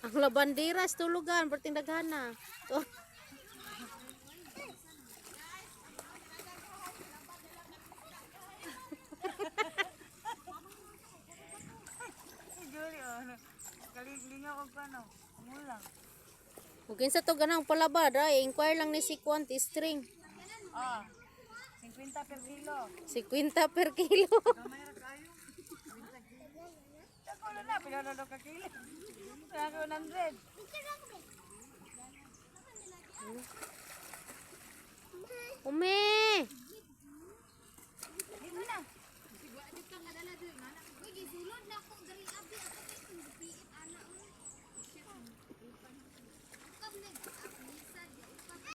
Ang labandiras tulugan bertindaghana. To. Kaliglinga ko pa no. Mulang. Mungkin sa to ganang palabad ay inquire lang ni si Quanti string. Ah. 50 per kilo. 50 per kilo. Gamay ra kayo. 50 kilo. Ako na pinalolo ka kilo. Ako 100. Ume.